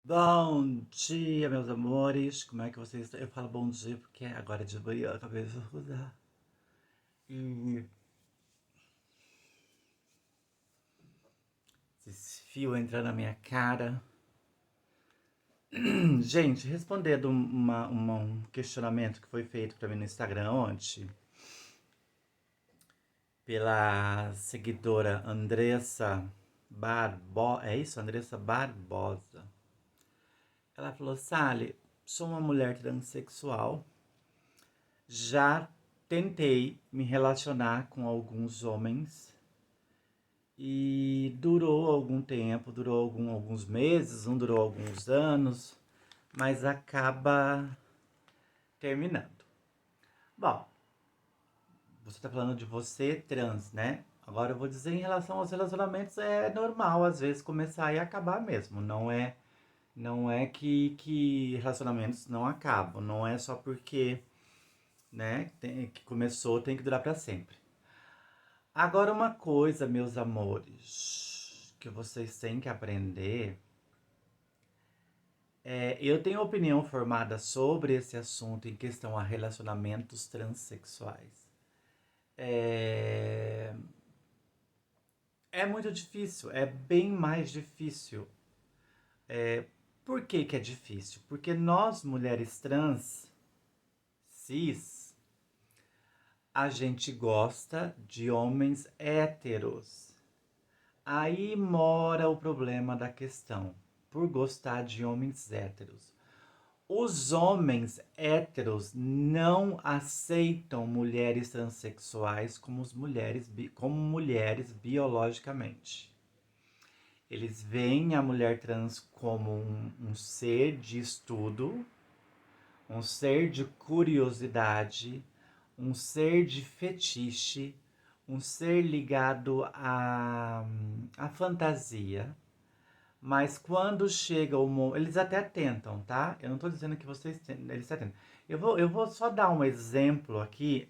Bom dia, meus amores. Como é que vocês estão? Eu falo bom dia porque agora é de manhã, acabei de acordar. E esse fio entrando na minha cara. Gente, respondendo um questionamento que foi feito pra mim no Instagram ontem, pela seguidora Andressa Barbosa. É isso? Andressa Barbosa. Ela falou: Sally, sou uma mulher transexual. Já tentei me relacionar com alguns homens e durou algum tempo, durou alguns meses, um durou alguns anos, mas acaba terminando. Bom, você tá falando de você trans, né? Agora eu vou dizer em relação aos relacionamentos, é normal às vezes começar e acabar mesmo. Não é que relacionamentos não acabam, não é só porque, né, que começou tem que durar para sempre. Agora uma coisa, meus amores, que vocês têm que aprender. Eu tenho opinião formada sobre esse assunto em questão a relacionamentos transexuais. É, é muito difícil, é bem mais difícil. Por que que é difícil? Porque nós, mulheres trans, cis, a gente gosta de homens héteros. Aí mora o problema da questão, por gostar de homens héteros. Os homens héteros não aceitam mulheres transexuais como mulheres biologicamente. Eles veem a mulher trans como um ser de estudo, um ser de curiosidade, um ser de fetiche, um ser ligado à fantasia. Mas quando chega o momento. Eles até tentam, tá? Eu não tô dizendo que vocês tentam. Eles até tentam. Eu vou só dar um exemplo aqui,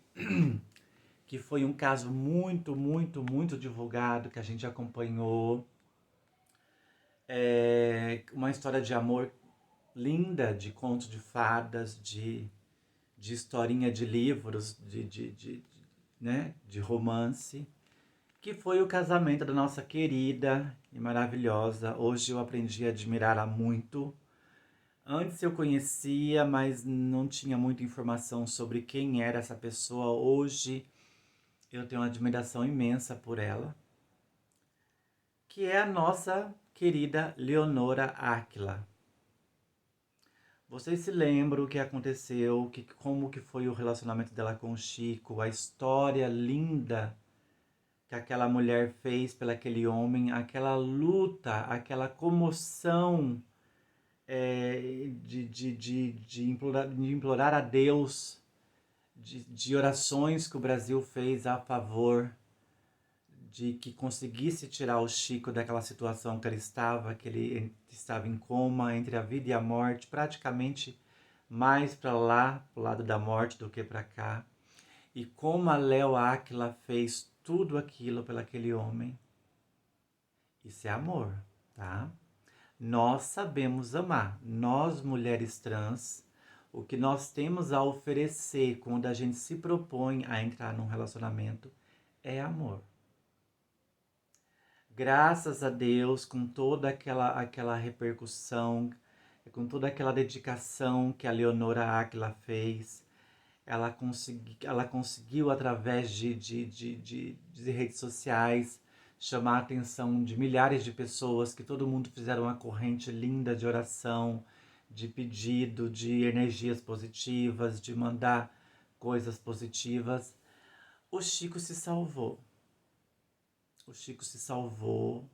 que foi um caso muito, muito, muito divulgado, que a gente acompanhou. Uma história de amor linda, de conto de fadas, de historinha de livros, né, de romance, que foi o casamento da nossa querida e maravilhosa. Hoje eu aprendi a admirá-la muito. Antes eu conhecia, mas não tinha muita informação sobre quem era essa pessoa. Hoje eu tenho uma admiração imensa por ela, que é a nossa querida Leonora Áquila. Vocês se lembram o que aconteceu, como que foi o relacionamento dela com o Chico, a história linda que aquela mulher fez pelo aquele homem, aquela luta, aquela comoção, de implorar a Deus, de orações que o Brasil fez a favor de que conseguisse tirar o Chico daquela situação que ele estava em coma, entre a vida e a morte, praticamente mais para lá, pro lado da morte do que para cá. E como a Léo Áquila fez tudo aquilo pelo aquele homem. Isso é amor, tá? Nós sabemos amar. Nós, mulheres trans, o que nós temos a oferecer quando a gente se propõe a entrar num relacionamento é amor. Graças a Deus, com toda aquela repercussão, com toda aquela dedicação que a Leonora Áquila fez, ela conseguiu através de redes sociais, chamar a atenção de milhares de pessoas, que todo mundo fizeram uma corrente linda de oração, de pedido, de energias positivas, de mandar coisas positivas. O Chico se salvou. O Chico se salvou.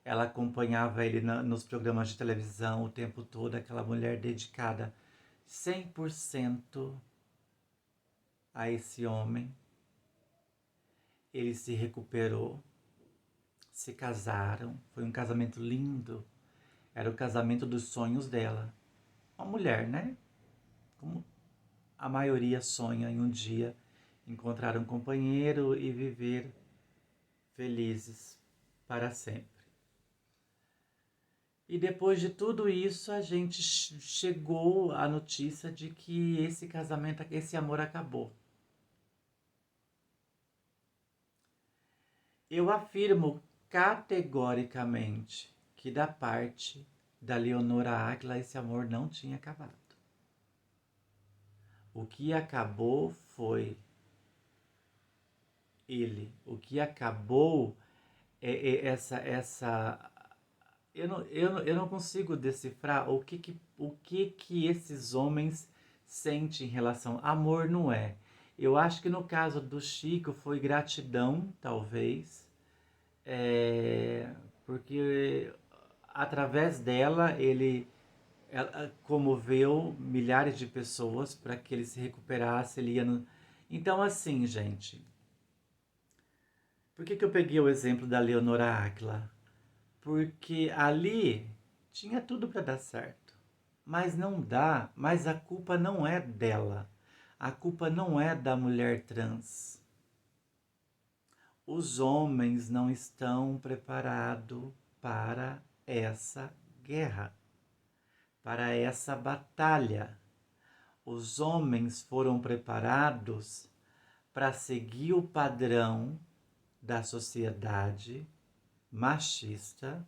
Ela acompanhava ele nos programas de televisão o tempo todo, aquela mulher dedicada 100% a esse homem. Ele se recuperou, se casaram, foi um casamento lindo. Era o casamento dos sonhos dela. Uma mulher, né? Como a maioria sonha em um dia encontrar um companheiro e viver felizes para sempre. E depois de tudo isso, a gente chegou à notícia de que esse casamento, esse amor acabou. Eu afirmo categoricamente que da parte da Leonora Águila esse amor não tinha acabado. O que acabou foi ele. O que acabou é essa eu não consigo decifrar o que esses homens sentem em relação. Amor não é. Eu acho que no caso do Chico foi gratidão, talvez, é, porque através dela ele ela comoveu milhares de pessoas para que ele se recuperasse. Ele ia no... Então, assim, gente, por que eu peguei o exemplo da Leonora Áquila? Porque ali tinha tudo para dar certo. Mas não dá, mas a culpa não é dela. A culpa não é da mulher trans. Os homens não estão preparados para essa guerra, para essa batalha. Os homens foram preparados para seguir o padrão da sociedade machista,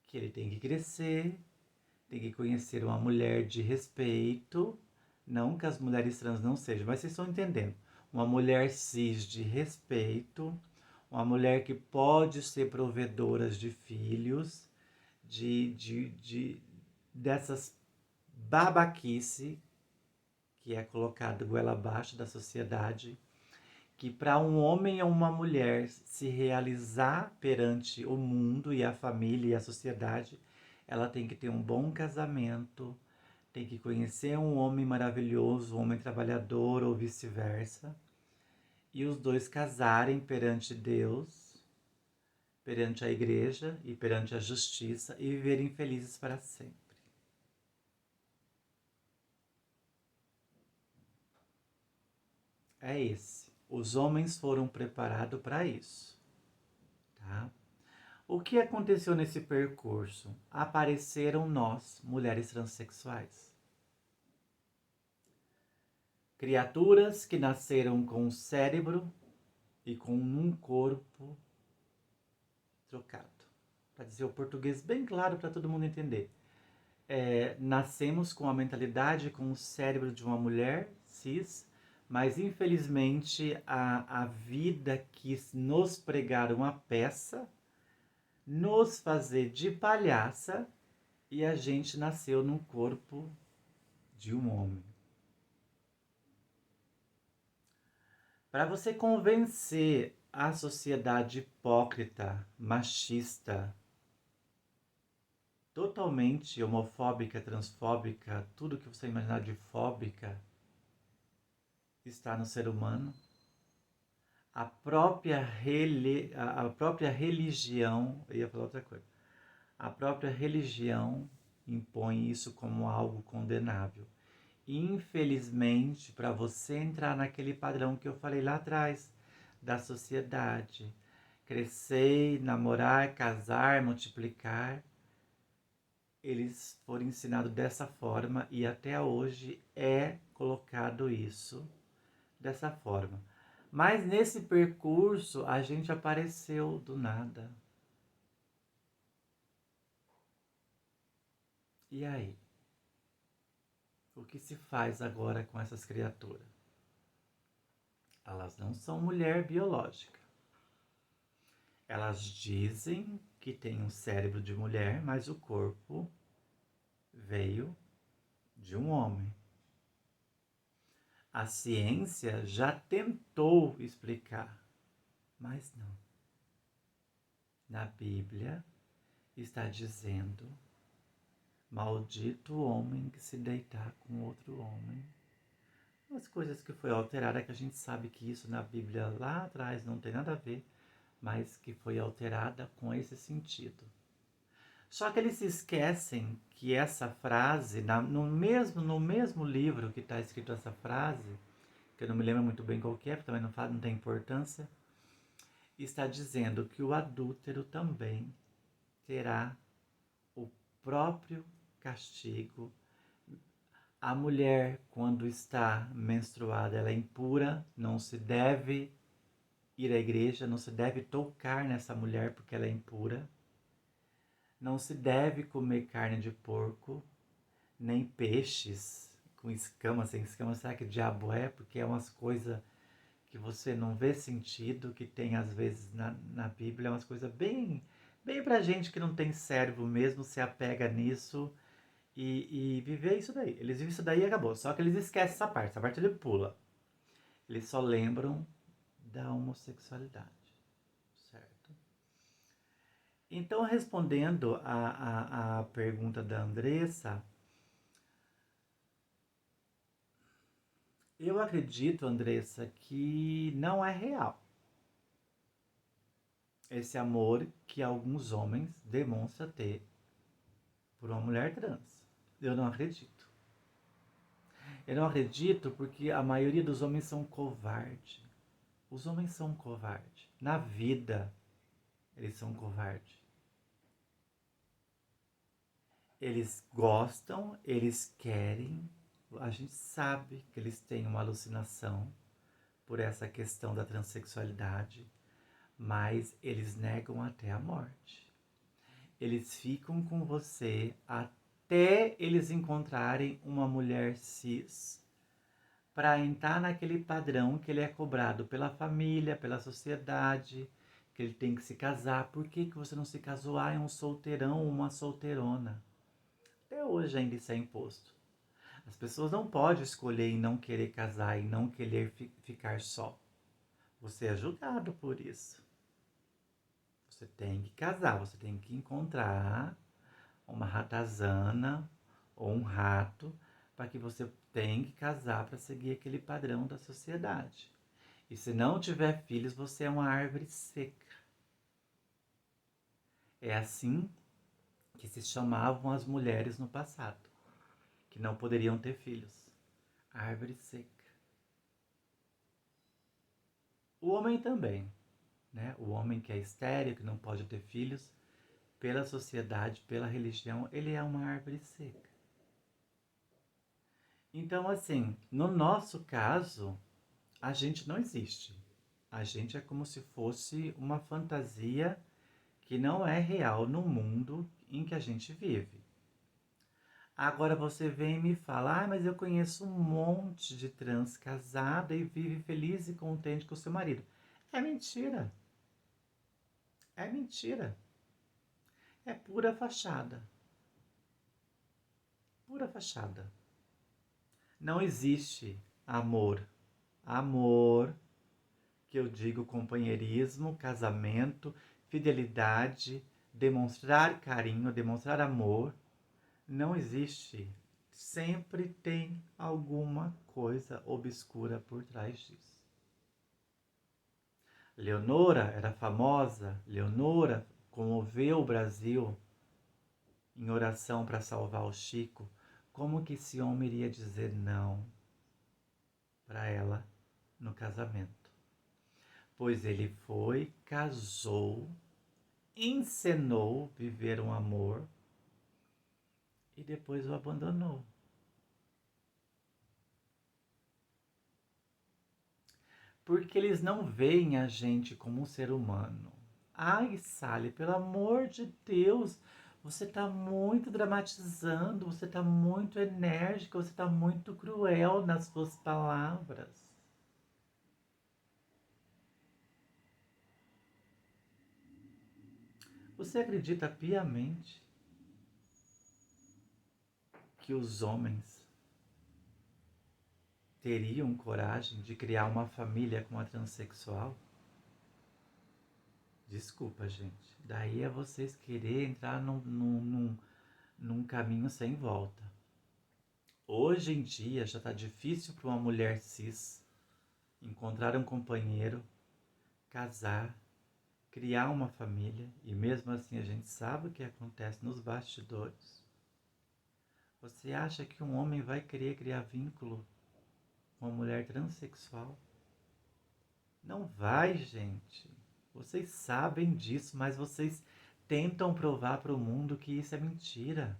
que ele tem que crescer, tem que conhecer uma mulher de respeito, não que as mulheres trans não sejam, mas vocês estão entendendo. Uma mulher cis de respeito, uma mulher que pode ser provedora de filhos, dessas babaquice que é colocado goela abaixo da sociedade, que para um homem ou uma mulher se realizar perante o mundo e a família e a sociedade, ela tem que ter um bom casamento, tem que conhecer um homem maravilhoso, um homem trabalhador ou vice-versa, e os dois casarem perante Deus, perante a igreja e perante a justiça e viverem felizes para sempre. É esse. Os homens foram preparados para isso, tá? O que aconteceu nesse percurso? Apareceram nós, mulheres transexuais. Criaturas que nasceram com um cérebro e com um corpo trocado. Para dizer o português bem claro para todo mundo entender. Nascemos com a mentalidade, com o cérebro de uma mulher cis, mas infelizmente a vida quis nos pregar uma peça, nos fazer de palhaça, e a gente nasceu num corpo de um homem. Para você convencer a sociedade hipócrita, machista, totalmente homofóbica, transfóbica, tudo que você imaginar de fóbica está no ser humano. A própria religião, eu ia falar outra coisa, a própria religião impõe isso como algo condenável. Infelizmente, para você entrar naquele padrão que eu falei lá atrás, da sociedade, crescer, namorar, casar, multiplicar, eles foram ensinados dessa forma e até hoje é colocado isso dessa forma. Mas nesse percurso a gente apareceu do nada. E aí? O que se faz agora com essas criaturas? Elas não são mulher biológica. Elas dizem que tem um cérebro de mulher, mas o corpo veio de um homem. A ciência já tentou explicar, mas não. Na Bíblia está dizendo: maldito o homem que se deitar com outro homem. As coisas que foi alterada, que a gente sabe que isso na Bíblia lá atrás não tem nada a ver, mas que foi alterada com esse sentido. Só que eles se esquecem que essa frase, no mesmo livro que está escrito essa frase, que eu não me lembro muito bem qual que é, porque também não tem importância, está dizendo que o adúltero também terá o próprio castigo. A mulher, quando está menstruada, ela é impura, não se deve ir à igreja, não se deve tocar nessa mulher porque ela é impura. Não se deve comer carne de porco, nem peixes com escama, sem escama. Será que diabo é? Porque é umas coisas que você não vê sentido, que tem às vezes na Bíblia, é umas coisas bem pra gente que não tem cérebro mesmo, se apega nisso e viver isso daí. Eles vivem isso daí e acabou. Só que eles esquecem essa parte ele pula. Eles só lembram da homossexualidade, certo? Então, respondendo a pergunta da Andressa, eu acredito, Andressa, que não é real esse amor que alguns homens demonstram ter por uma mulher trans. Eu não acredito. Eu não acredito porque a maioria dos homens são covardes. Os homens são covardes. Na vida, eles são covardes. Eles gostam, eles querem. A gente sabe que eles têm uma alucinação por essa questão da transexualidade, mas eles negam até a morte. Eles ficam com você até eles encontrarem uma mulher cis para entrar naquele padrão que ele é cobrado pela família, pela sociedade, que ele tem que se casar. Por que você não se casou? Ah, é um solteirão ou uma solteirona. Até hoje ainda isso é imposto. As pessoas não podem escolher em não querer casar e não querer ficar só. Você é julgado por isso. Você tem que casar, você tem que encontrar uma ratazana ou um rato para que você tenha que casar para seguir aquele padrão da sociedade. E se não tiver filhos, você é uma árvore seca. É assim que se chamavam as mulheres no passado, que não poderiam ter filhos. Árvore seca. O homem também, né? O homem que é estéril, que não pode ter filhos, pela sociedade, pela religião, ele é uma árvore seca. Então, assim, no nosso caso, a gente não existe. A gente é como se fosse uma fantasia que não é real no mundo em que a gente vive. Agora você vem e me fala, mas eu conheço um monte de trans casada e vive feliz e contente com o seu marido. É mentira. É mentira. É pura fachada. Pura fachada. Não existe amor. Amor, que eu digo companheirismo, casamento, fidelidade, demonstrar carinho, demonstrar amor, não existe. Sempre tem alguma coisa obscura por trás disso. Leonora era famosa, Leonora comoveu o Brasil em oração para salvar o Chico. Como que esse homem iria dizer não para ela no casamento? Pois ele foi, casou, encenou viver um amor e depois o abandonou. Porque eles não veem a gente como um ser humano. Ai, Sally, pelo amor de Deus, você está muito dramatizando, você está muito enérgica, você está muito cruel nas suas palavras. Você acredita piamente que os homens teriam coragem de criar uma família com uma transexual? Desculpa, gente. Daí é vocês querer entrar num caminho sem volta. Hoje em dia já está difícil para uma mulher cis encontrar um companheiro, casar, criar uma família, e mesmo assim a gente sabe o que acontece nos bastidores. Você acha que um homem vai querer criar vínculo com uma mulher transexual? Não vai, gente. Vocês sabem disso, mas vocês tentam provar para o mundo que isso é mentira.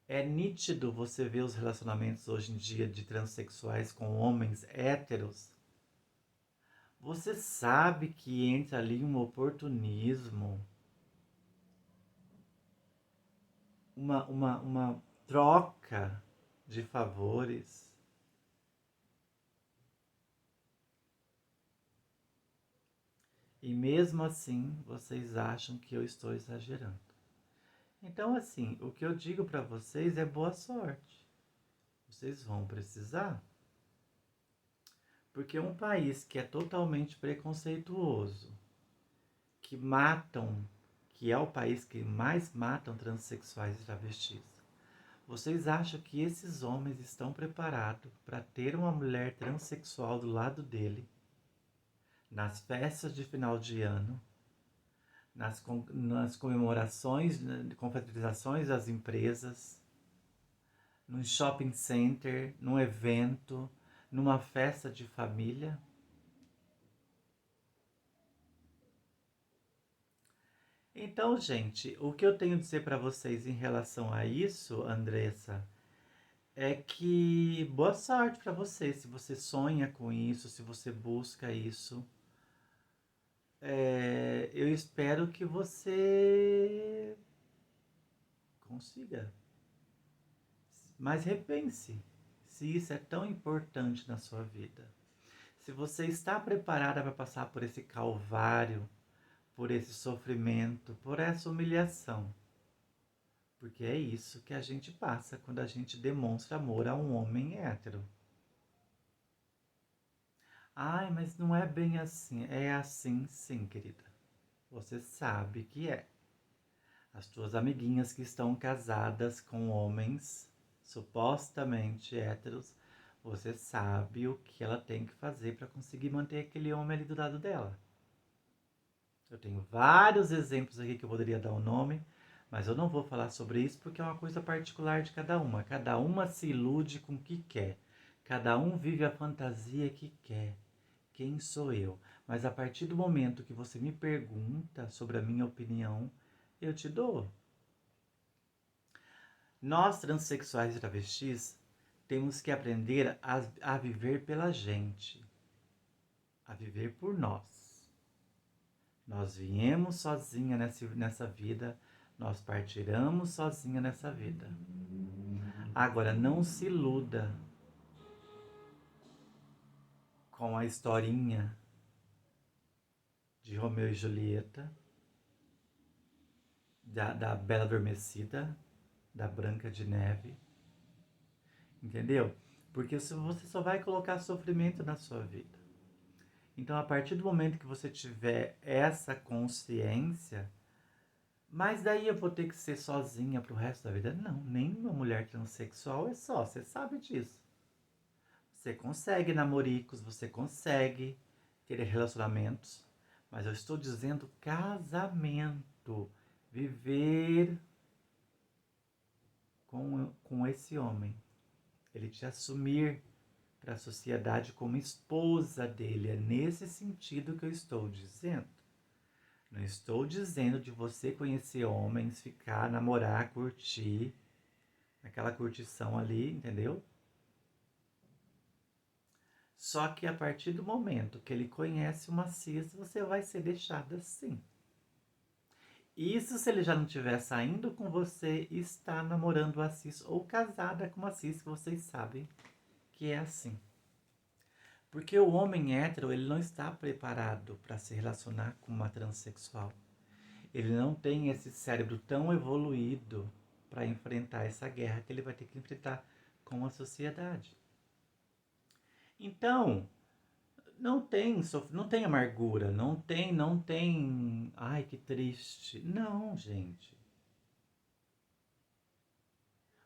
É nítido você ver os relacionamentos hoje em dia de transexuais com homens héteros. Você sabe que entra ali um oportunismo, uma troca de favores. E mesmo assim, vocês acham que eu estou exagerando. Então, assim, o que eu digo para vocês é boa sorte. Vocês vão precisar. Porque um país que é totalmente preconceituoso, que matam, que é o país que mais matam transexuais e travestis, vocês acham que esses homens estão preparados para ter uma mulher transexual do lado dele, nas festas de final de ano, nas comemorações, confraternizações das empresas, num shopping center, num evento, numa festa de família? Então, gente, o que eu tenho a dizer para vocês em relação a isso, Andressa, é que boa sorte para você, se você sonha com isso, se você busca isso. Eu espero que você consiga. Mas repense se isso é tão importante na sua vida. Se você está preparada para passar por esse calvário, por esse sofrimento, por essa humilhação. Porque é isso que a gente passa quando a gente demonstra amor a um homem hétero. Ai, mas não é bem assim. É assim sim, querida. Você sabe que é. As tuas amiguinhas que estão casadas com homens supostamente héteros, você sabe o que ela tem que fazer para conseguir manter aquele homem ali do lado dela. Eu tenho vários exemplos aqui que eu poderia dar o nome, mas eu não vou falar sobre isso porque é uma coisa particular de cada uma. Cada uma se ilude com o que quer. Cada um vive a fantasia que quer. Quem sou eu? Mas a partir do momento que você me pergunta sobre a minha opinião, eu te dou. Nós, transexuais e travestis, temos que aprender a viver pela gente, a viver por nós. Nós viemos sozinha nessa vida, nós partiremos sozinha nessa vida. Agora, não se iluda com a historinha de Romeu e Julieta, da Bela Adormecida, da Branca de Neve, entendeu? Porque você só vai colocar sofrimento na sua vida. Então, a partir do momento que você tiver essa consciência, mas daí eu vou ter que ser sozinha pro resto da vida? Não, nenhuma mulher transexual é só, você sabe disso. Você consegue namoricos, você consegue ter relacionamentos, mas eu estou dizendo casamento, viver com esse homem, ele te assumir para a sociedade como esposa dele, é nesse sentido que eu estou dizendo. Não estou dizendo de você conhecer homens, ficar, namorar, curtir, aquela curtição ali, entendeu? Só que a partir do momento que ele conhece uma cis, você vai ser deixada assim. Isso se ele já não estiver saindo com você, está namorando a cis ou casada com uma cis, que vocês sabem que é assim. Porque o homem hétero, ele não está preparado para se relacionar com uma transexual. Ele não tem esse cérebro tão evoluído para enfrentar essa guerra que ele vai ter que enfrentar com a sociedade. Então, não tem amargura, não tem, ai que triste. Não, gente.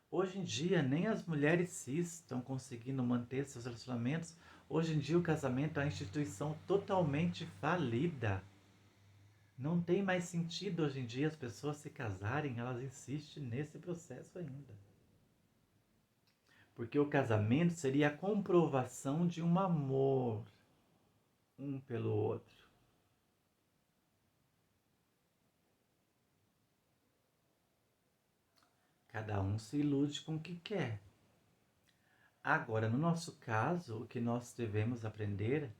Hoje em dia, nem as mulheres cis estão conseguindo manter seus relacionamentos. Hoje em dia, o casamento é uma instituição totalmente falida. Não tem mais sentido hoje em dia as pessoas se casarem, elas insistem nesse processo ainda. Porque o casamento seria a comprovação de um amor um pelo outro. Cada um se ilude com o que quer. Agora, no nosso caso, o que nós devemos aprender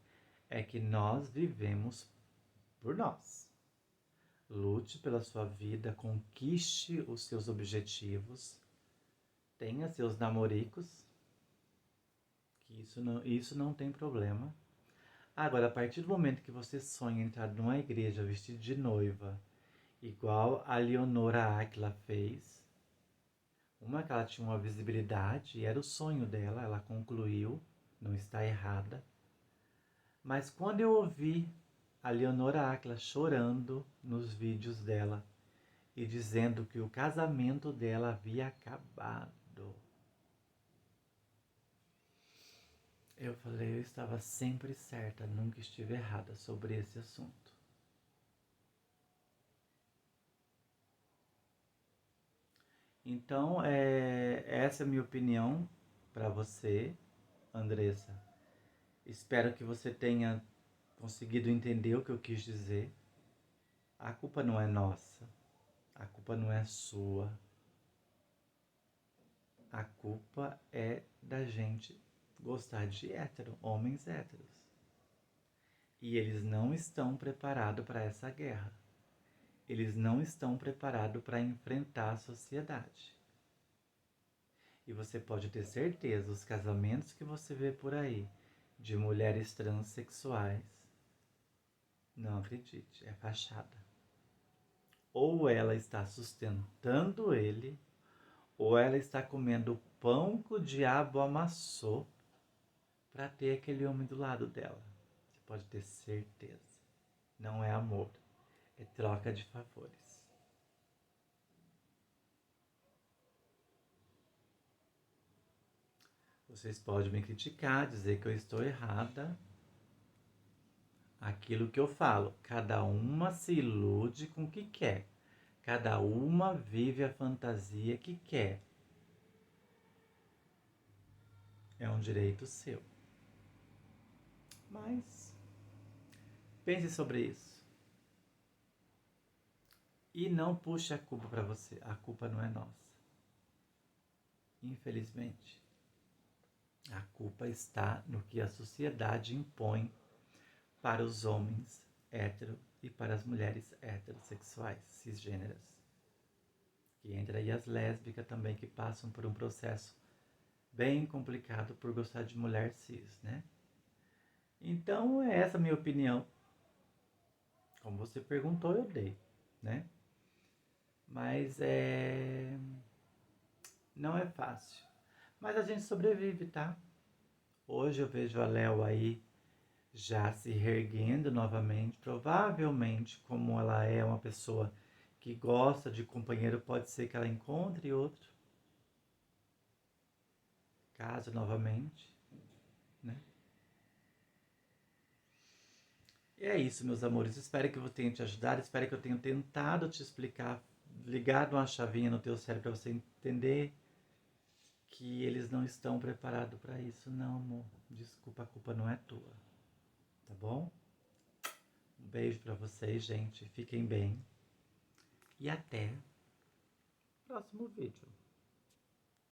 é que nós vivemos por nós. Lute pela sua vida, conquiste os seus objetivos, tenha seus namoricos, que isso não tem problema. Agora, a partir do momento que você sonha entrar numa igreja vestido de noiva, igual a Leonora Aquila fez, uma que ela tinha uma visibilidade e era o sonho dela, ela concluiu, não está errada. Mas quando eu ouvi a Leonora Aquila chorando nos vídeos dela e dizendo que o casamento dela havia acabado, eu falei, eu estava sempre certa, nunca estive errada sobre esse assunto. Então, essa é a minha opinião para você, Andressa. Espero que você tenha conseguido entender o que eu quis dizer. A culpa não é nossa, a culpa não é sua. A culpa é da gente gostar de hétero, homens héteros. E eles não estão preparados para essa guerra. Eles não estão preparados para enfrentar a sociedade. E você pode ter certeza, os casamentos que você vê por aí de mulheres transexuais, não acredite, é fachada. Ou ela está sustentando ele, ou ela está comendo o pão que o diabo amassou para ter aquele homem do lado dela. Você pode ter certeza. Não é amor, é troca de favores. Vocês podem me criticar, dizer que eu estou errada. Aquilo que eu falo, cada uma se ilude com o que quer. Cada uma vive a fantasia que quer. É um direito seu. Mas pense sobre isso. E não puxe a culpa para você. A culpa não é nossa. Infelizmente. A culpa está no que a sociedade impõe para os homens hétero e para as mulheres heterossexuais, cisgêneras. Que entra aí as lésbicas também, que passam por um processo bem complicado por gostar de mulher cis, né? Então, é essa a minha opinião. Como você perguntou, eu dei, né? Mas não é fácil. Mas a gente sobrevive, tá? Hoje eu vejo a Léo aí já se reerguendo novamente. Provavelmente, como ela é uma pessoa que gosta de companheiro, pode ser que ela encontre outro. Caso novamente, né? E é isso, meus amores. Espero que eu tenha te ajudado. Espero que eu tenha tentado te explicar, ligado uma chavinha no teu cérebro para você entender que eles não estão preparados para isso. Não, amor. Desculpa, a culpa não é tua. Tá bom? Um beijo para vocês, gente. Fiquem bem. E até o próximo vídeo.